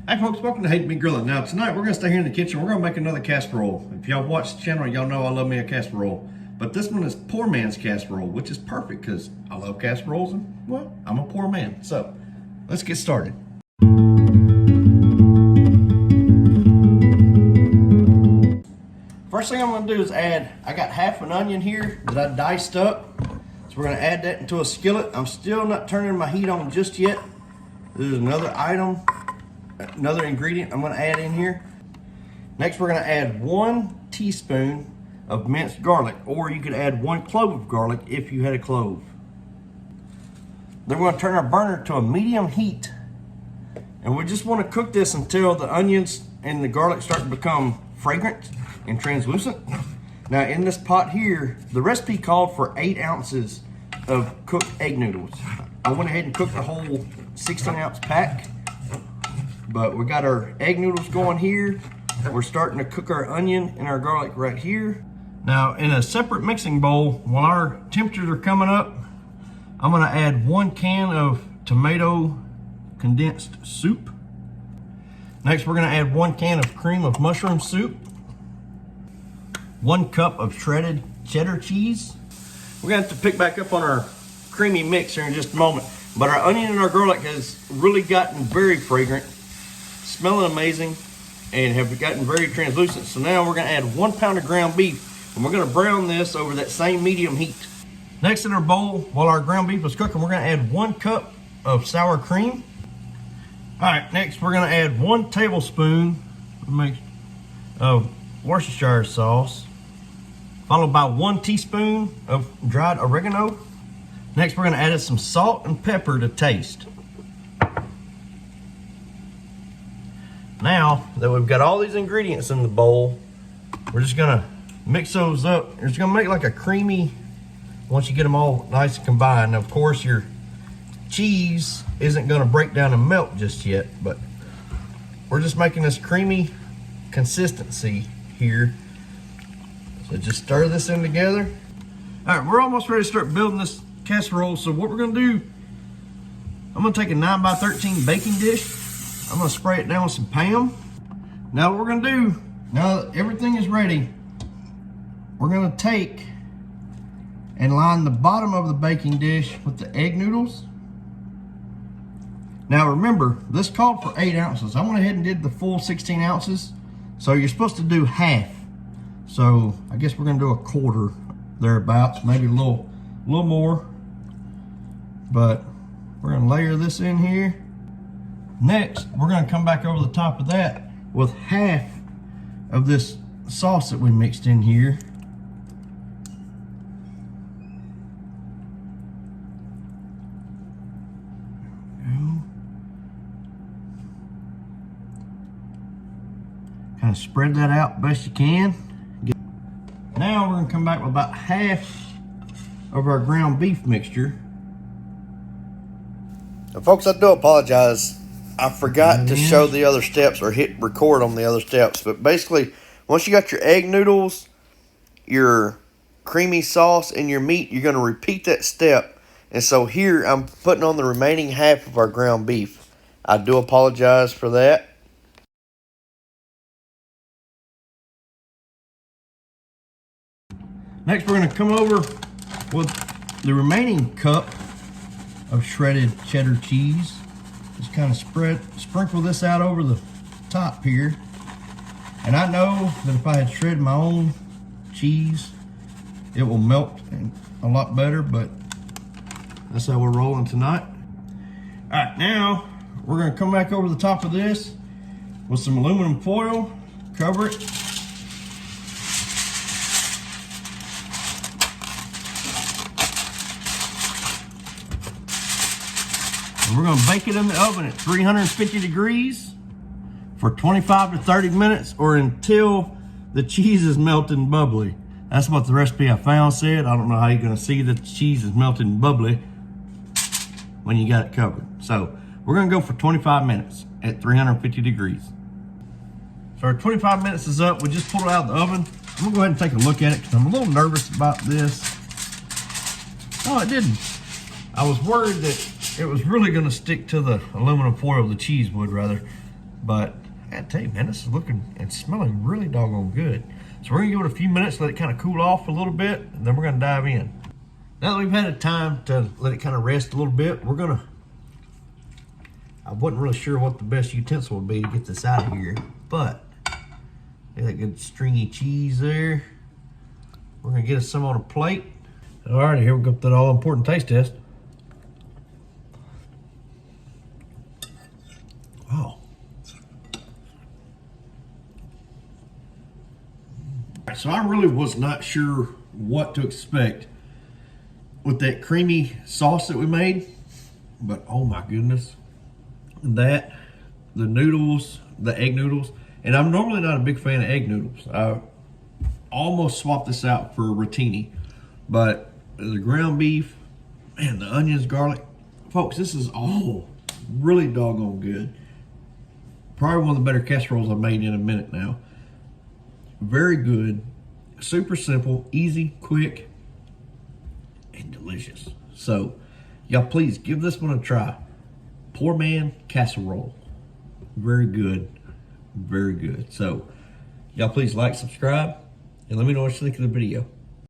Hi folks, welcome to Hate Me Grilling. Now tonight we're going to stay here in the kitchen. We're going to make another casserole. If y'all watch the channel, y'all know I love me a casserole. But this one is poor man's casserole, which is perfect because I love casseroles and, well, I'm a poor man. So, let's get started. First thing I'm going to do is I got half an onion here that I diced up. So we're going to add that into a skillet. I'm still not turning my heat on just yet. This is another item. Another ingredient I'm going to add in here. Next we're going to add 1 teaspoon of minced garlic, or you could add 1 clove of garlic if you had a clove. Then we're going to turn our burner to a medium heat, and we just want to cook this until the onions and the garlic start to become fragrant and translucent. Now in this pot here, the recipe called for 8 ounces of cooked egg noodles. I went ahead and cooked the whole 16-ounce pack. But we got our egg noodles going here. We're starting to cook our onion and our garlic right here. Now in a separate mixing bowl, while our temperatures are coming up, I'm gonna add 1 can of tomato condensed soup. Next we're gonna add 1 can of cream of mushroom soup. 1 cup of shredded cheddar cheese. We're gonna have to pick back up on our creamy mix here in just a moment. But our onion and our garlic has really gotten very fragrant, smelling amazing, and have gotten very translucent. So now we're gonna add 1 pound of ground beef, and we're gonna brown this over that same medium heat. Next in our bowl, while our ground beef is cooking, we're gonna add 1 cup of sour cream. All right, next we're gonna add 1 tablespoon of Worcestershire sauce, followed by 1 teaspoon of dried oregano. Next we're gonna add some salt and pepper to taste. Now that we've got all these ingredients in the bowl, we're just gonna mix those up. It's gonna make like a creamy, once you get them all nice and combined. Now, of course, your cheese isn't gonna break down and melt just yet, but we're just making this creamy consistency here. So just stir this in together. All right, we're almost ready to start building this casserole. So what we're gonna do, I'm gonna take a 9x13 baking dish. I'm gonna spray it down with some Pam. Now what we're gonna do, now that everything is ready, we're gonna take and line the bottom of the baking dish with the egg noodles. Now remember, this called for 8 ounces. I went ahead and did the full 16 ounces. So you're supposed to do half. So I guess we're gonna do a quarter thereabouts, maybe a little more. But we're gonna layer this in here. Next, we're gonna come back over the top of that with half of this sauce that we mixed in here. Kind of spread that out best you can. Now we're gonna come back with about half of our ground beef mixture. Now, folks, I do apologize. I forgot to show the other steps or hit record on the other steps. But basically, once you got your egg noodles, your creamy sauce, and your meat, you're going to repeat that step. And so here, I'm putting on the remaining half of our ground beef. I do apologize for that. Next, we're going to come over with the remaining cup of shredded cheddar cheese. Just kind of sprinkle this out over the top here. And I know that if I had shredded my own cheese, it will melt a lot better, but that's how we're rolling tonight. All right, now we're gonna come back over the top of this with some aluminum foil, cover it. We're gonna bake it in the oven at 350 degrees for 25 to 30 minutes or until the cheese is melted and bubbly. That's what the recipe I found said. I don't know how you're gonna see that the cheese is melted and bubbly when you got it covered. So we're gonna go for 25 minutes at 350 degrees. So our 25 minutes is up. We just pulled it out of the oven. I'm gonna go ahead and take a look at it because I'm a little nervous about this. Oh, it didn't. I was worried that it was really gonna stick to the aluminum foil, the cheese would rather. But I gotta tell you, man, this is looking and smelling really doggone good. So we're gonna give it a few minutes, let it kind of cool off a little bit, and then we're gonna dive in. Now that we've had a time to let it kind of rest a little bit, I wasn't really sure what the best utensil would be to get this out of here, but that good stringy cheese there. We're gonna get us some on a plate. All right, here we go with that all important taste test. Wow. So I really was not sure what to expect with that creamy sauce that we made, but oh my goodness. The noodles, the egg noodles, and I'm normally not a big fan of egg noodles. I almost swapped this out for rotini, but the ground beef, man, the onions, garlic, folks, this is all really doggone good. Probably one of the better casseroles I've made in a minute now. Very good, super simple, easy, quick, and delicious. So, y'all please give this one a try. Poor man casserole. Very good, very good. So, y'all please like, subscribe, and let me know what you think of the video.